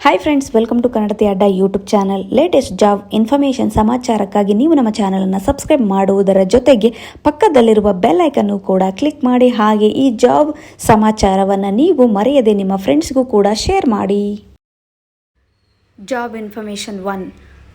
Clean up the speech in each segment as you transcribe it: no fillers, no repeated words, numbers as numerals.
Hi friends, welcome to Kannadathi Adda YouTube channel. Latest job information ಸಮಾಚಾರಕ್ಕಾಗಿ ನೀವು ನಮ್ಮ ಚಾನಲನ್ನು ಸಬ್ಸ್ಕ್ರೈಬ್ ಮಾಡುವುದರ ಜೊತೆಗೆ ಪಕ್ಕದಲ್ಲಿರುವ ಬೆಲ್ ಐಕನ್ನು ಕೂಡ ಕ್ಲಿಕ್ ಮಾಡಿ. ಹಾಗೆ ಈ ಜಾಬ್ ಸಮಾಚಾರವನ್ನು ನೀವು ಮರೆಯದೆ ನಿಮ್ಮ ಫ್ರೆಂಡ್ಸ್ಗೂ ಕೂಡ ಶೇರ್ ಮಾಡಿ. ಜಾಬ್ ಇನ್ಫಾರ್ಮೇಷನ್ 1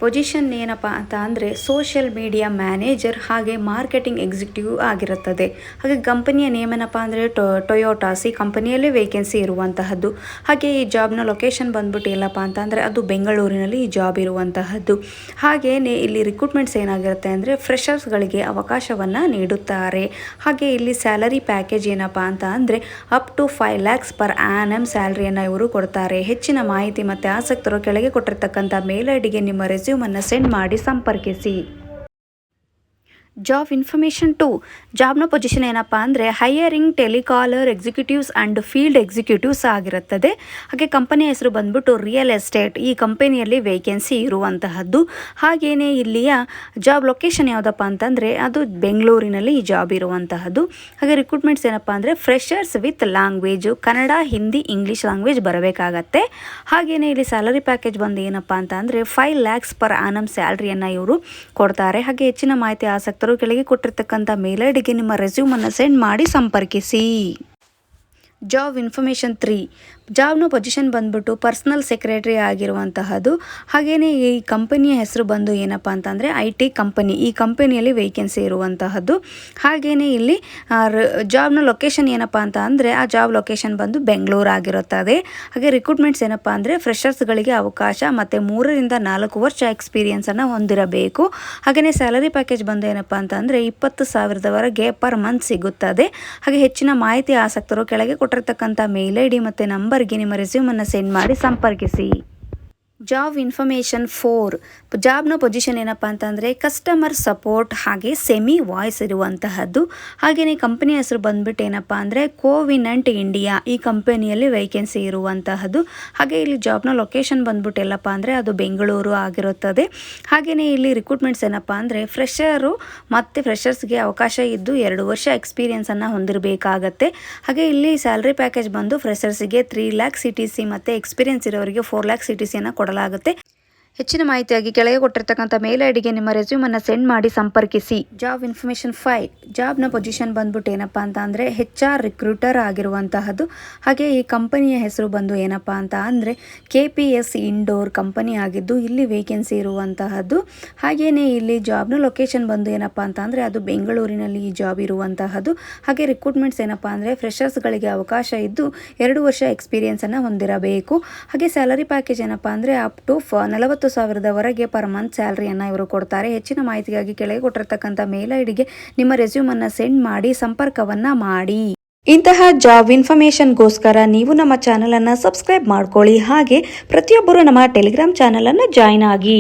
ಪೊಸಿಷನ್ ಏನಪ್ಪ ಅಂತ ಅಂದರೆ ಸೋಷಿಯಲ್ ಮೀಡಿಯಾ ಮ್ಯಾನೇಜರ್ ಹಾಗೆ ಮಾರ್ಕೆಟಿಂಗ್ ಎಕ್ಸಿಕ್ಯೂಟಿವ್ ಆಗಿರುತ್ತದೆ. ಹಾಗೆ ಕಂಪನಿಯ ನೇಮ್ ಏನಪ್ಪ ಅಂದರೆ ಟೊಯೋಟಾಸ್. ಈ ಕಂಪನಿಯಲ್ಲಿ ವೇಕೆನ್ಸಿ ಇರುವಂತಹದ್ದು. ಹಾಗೆ ಈ ಜಾಬ್ನ ಲೊಕೇಶನ್ ಬಂದ್ಬಿಟ್ಟು ಎಲ್ಲಪ್ಪ ಅಂತ ಅಂದರೆ ಅದು ಬೆಂಗಳೂರಿನಲ್ಲಿ ಈ ಜಾಬ್ ಇರುವಂತಹದ್ದು. ಹಾಗೆಯೇ ಇಲ್ಲಿ ರಿಕ್ರೂಟ್ಮೆಂಟ್ಸ್ ಏನಾಗಿರುತ್ತೆ ಅಂದರೆ ಫ್ರೆಷರ್ಸ್ಗಳಿಗೆ ಅವಕಾಶವನ್ನು ನೀಡುತ್ತಾರೆ. ಹಾಗೆ ಇಲ್ಲಿ ಸ್ಯಾಲರಿ ಪ್ಯಾಕೇಜ್ ಏನಪ್ಪ ಅಂತ ಅಂದರೆ up to 5 lakhs per annum ಸ್ಯಾಲರಿಯನ್ನು ಇವರು ಕೊಡ್ತಾರೆ. ಹೆಚ್ಚಿನ ಮಾಹಿತಿ ಮತ್ತು ಆಸಕ್ತರು ಕೆಳಗೆ ಕೊಟ್ಟಿರ್ತಕ್ಕಂಥ ಮೇಲ್ ಐಡಿಗೆ ನಿಮ್ಮ ರೆಸ್ಯೂಮನ್ನು ಸೆಂಡ್ ಮಾಡಿ ಸಂಪರ್ಕಿಸಿ. ಜಾಬ್ ಇನ್ಫಾರ್ಮೇಷನ್ 2 ಜಾಬ್ನ ಪೊಸಿಷನ್ ಏನಪ್ಪ ಅಂದರೆ ಹೈಯರಿಂಗ್ telecaller executives and field executives ಆಗಿರುತ್ತದೆ. ಹಾಗೆ ಕಂಪನಿಯ ಹೆಸರು ಬಂದ್ಬಿಟ್ಟು ರಿಯಲ್ ಎಸ್ಟೇಟ್. ಈ ಕಂಪನಿಯಲ್ಲಿ ವೇಕೆನ್ಸಿ ಇರುವಂತಹದ್ದು. ಹಾಗೆಯೇ ಇಲ್ಲಿಯ ಜಾಬ್ ಲೊಕೇಶನ್ ಯಾವುದಪ್ಪ ಅಂತಂದರೆ ಅದು ಬೆಂಗಳೂರಿನಲ್ಲಿ ಈ ಜಾಬ್ ಇರುವಂತಹದ್ದು. ಹಾಗೆ ರಿಕ್ರೂಟ್ಮೆಂಟ್ಸ್ ಏನಪ್ಪ ಅಂದರೆ freshers with language Kannada, Hindi, English language ಬರಬೇಕಾಗತ್ತೆ. ಹಾಗೆಯೇ ಇಲ್ಲಿ ಸ್ಯಾಲರಿ ಪ್ಯಾಕೇಜ್ ಬಂದು ಏನಪ್ಪ ಅಂತ ಅಂದರೆ 5 lakhs per annum ಸ್ಯಾಲ್ರಿಯನ್ನು ಇವರು ಕೊಡ್ತಾರೆ. ಹಾಗೆ ಹೆಚ್ಚಿನ ಮಾಹಿತಿ ಆಸಕ್ತರು ಕೆಳಗೆ ಕೊಟ್ಟಿರ್ತಕ್ಕಂಥ ಮೇಲ್ ಐಡಿಗೆ ನಿಮ್ಮ ರೆಸ್ಯೂಮನ್ನು ಸೆಂಡ್ ಮಾಡಿ ಸಂಪರ್ಕಿಸಿ. ಜಾಬ್ ಇನ್ಫಾರ್ಮೇಷನ್ 3 ಜಾಬ್ನ ಪೊಸಿಷನ್ ಬಂದ್ಬಿಟ್ಟು ಪರ್ಸನಲ್ ಸೆಕ್ರೆಟರಿ ಆಗಿರುವಂತಹದ್ದು. ಹಾಗೆಯೇ ಈ ಕಂಪನಿಯ ಹೆಸರು ಬಂದು ಏನಪ್ಪ ಅಂತಂದರೆ IT ಕಂಪನಿ. ಈ ಕಂಪನಿಯಲ್ಲಿ ವೇಕೆನ್ಸಿ ಇರುವಂತಹದ್ದು. ಹಾಗೆಯೇ ಇಲ್ಲಿ ಜಾಬ್ನ ಲೊಕೇಶನ್ ಏನಪ್ಪ ಅಂತ ಅಂದರೆ ಆ ಜಾಬ್ ಲೊಕೇಶನ್ ಬಂದು ಬೆಂಗಳೂರು ಆಗಿರುತ್ತದೆ. ಹಾಗೆ ರಿಕ್ರೂಟ್ಮೆಂಟ್ಸ್ ಏನಪ್ಪ ಅಂದರೆ ಫ್ರೆಷರ್ಸ್ಗಳಿಗೆ ಅವಕಾಶ ಮತ್ತು 3 ರಿಂದ 4 ವರ್ಷ ಎಕ್ಸ್ಪೀರಿಯನ್ಸನ್ನು ಹೊಂದಿರಬೇಕು. ಹಾಗೆಯೇ ಸ್ಯಾಲರಿ ಪ್ಯಾಕೇಜ್ ಬಂದು ಏನಪ್ಪ ಅಂತಂದರೆ 20,000 ಪರ್ ಮಂತ್ ಸಿಗುತ್ತದೆ. ಹಾಗೆ ಹೆಚ್ಚಿನ ಮಾಹಿತಿ ಆಸಕ್ತರು ಕೆಳಗೆ ಕೊಟ್ಟಿರ್ತಕ್ಕಂಥ ಮೇಲ್ ಐಡಿ ಮತ್ತು ನಂಬರ್ಗೆ ನಿಮ್ಮ ರೆಸ್ಯೂಮನ್ನು ಸೆಂಡ್ ಮಾಡಿ ಸಂಪರ್ಕಿಸಿ. ಜಾಬ್ ಇನ್ಫಾರ್ಮೇಷನ್ 4 ಜಾಬ್ನ ಪೊಸಿಷನ್ ಏನಪ್ಪ ಅಂತಂದರೆ ಕಸ್ಟಮರ್ ಸಪೋರ್ಟ್ ಹಾಗೆ ಸೆಮಿ ವಾಯ್ಸ್ ಇರುವಂತಹದ್ದು. ಹಾಗೆಯೇ ಕಂಪನಿಯ ಹೆಸರು ಬಂದ್ಬಿಟ್ಟು ಏನಪ್ಪ ಅಂದರೆ ಕೋವಿನೆಂಟ್ ಇಂಡಿಯಾ. ಈ ಕಂಪನಿಯಲ್ಲಿ ವೇಕೆನ್ಸಿ ಇರುವಂತಹದ್ದು. ಹಾಗೆ ಇಲ್ಲಿ ಜಾಬ್ನ ಲೊಕೇಶನ್ ಬಂದ್ಬಿಟ್ಟು ಎಲ್ಲಪ್ಪ ಅಂದರೆ ಅದು ಬೆಂಗಳೂರು ಆಗಿರುತ್ತದೆ. ಹಾಗೆಯೇ ಇಲ್ಲಿ ರಿಕ್ರೂಟ್ಮೆಂಟ್ಸ್ ಏನಪ್ಪ ಅಂದರೆ ಫ್ರೆಷರು ಮತ್ತು ಫ್ರೆಷರ್ಸ್ಗೆ ಅವಕಾಶ ಇದ್ದು 2 ವರ್ಷ ಎಕ್ಸ್ಪೀರಿಯನ್ಸನ್ನು ಹೊಂದಿರಬೇಕಾಗತ್ತೆ. ಹಾಗೆ ಇಲ್ಲಿ ಸ್ಯಾಲರಿ ಪ್ಯಾಕೇಜ್ ಬಂದು ಫ್ರೆಷರ್ಸಿಗೆ 3 lakhs CTC ಮತ್ತು ಎಕ್ಸ್ಪೀರಿಯನ್ಸ್ ಇರೋರಿಗೆ 4 lakhs CTCಯನ್ನು ಕೊಡಲಾಗುತ್ತೆ. ಹೆಚ್ಚಿನ ಮಾಹಿತಿಯಾಗಿ ಕೆಳಗೆ ಕೊಟ್ಟಿರ್ತಕ್ಕಂಥ ಮೇಲ್ ಐಡಿಗೆ ನಿಮ್ಮ ರೆಸ್ಯೂಮನ್ನು ಸೆಂಡ್ ಮಾಡಿ ಸಂಪರ್ಕಿಸಿ. ಜಾಬ್ ಇನ್ಫಾರ್ಮೇಷನ್ 5 ಜಾಬ್ನ ಪೊಸಿಷನ್ ಬಂದ್ಬಿಟ್ಟು ಏನಪ್ಪ ಅಂತ ಅಂದರೆ HR ರಿಕ್ರೂಟರ್ ಆಗಿರುವಂತಹದ್ದು. ಹಾಗೆ ಈ ಕಂಪನಿಯ ಹೆಸರು ಬಂದು ಏನಪ್ಪ ಅಂತ ಅಂದರೆ KPS ಇಂಡೋರ್ ಕಂಪನಿ ಆಗಿದ್ದು ಇಲ್ಲಿ ವೇಕೆನ್ಸಿ ಇರುವಂತಹದ್ದು. ಹಾಗೆಯೇ ಇಲ್ಲಿ ಜಾಬ್ನ ಲೊಕೇಶನ್ ಬಂದು ಏನಪ್ಪ ಅಂತ ಅಂದರೆ ಅದು ಬೆಂಗಳೂರಿನಲ್ಲಿ ಈ ಜಾಬ್ ಇರುವಂತಹದ್ದು. ಹಾಗೆ ರಿಕ್ರೂಟ್ಮೆಂಟ್ಸ್ ಏನಪ್ಪ ಅಂದರೆ ಫ್ರೆಷರ್ಸ್ಗಳಿಗೆ ಅವಕಾಶ ಇದ್ದು 2 ವರ್ಷ ಎಕ್ಸ್ಪೀರಿಯನ್ಸನ್ನು ಹೊಂದಿರಬೇಕು. ಹಾಗೆ ಸ್ಯಾಲರಿ ಪ್ಯಾಕೇಜ್ ಏನಪ್ಪ ಅಂದರೆ ಅಪ್ ಟು 40,000 ಪರ್ ಮಂತ್ ಸ್ಯಾಲರಿಯನ್ನು ಇವರು ಕೊಡ್ತಾರೆ. ಹೆಚ್ಚಿನ ಮಾಹಿತಿಗಾಗಿ ಕೆಳಗೆ ಕೊಟ್ಟಿರ್ತಕ್ಕಂಥ ಮೇಲ್ ಐಡಿಗೆ ನಿಮ್ಮ ರೆಸ್ಯೂಮನ್ನು ಸೆಂಡ್ ಮಾಡಿ ಸಂಪರ್ಕವನ್ನು ಮಾಡಿ. ಇಂತಹ ಜಾಬ್ ಇನ್ಫಾರ್ಮೇಷನ್ಗೋಸ್ಕರ ನೀವು ನಮ್ಮ ಚಾನಲನ್ನು ಸಬ್ಸ್ಕ್ರೈಬ್ ಮಾಡ್ಕೊಳ್ಳಿ. ಹಾಗೆ ಪ್ರತಿಯೊಬ್ಬರು ನಮ್ಮ ಟೆಲಿಗ್ರಾಮ್ ಚಾನಲನ್ನು ಜಾಯ್ನ್ ಆಗಿ.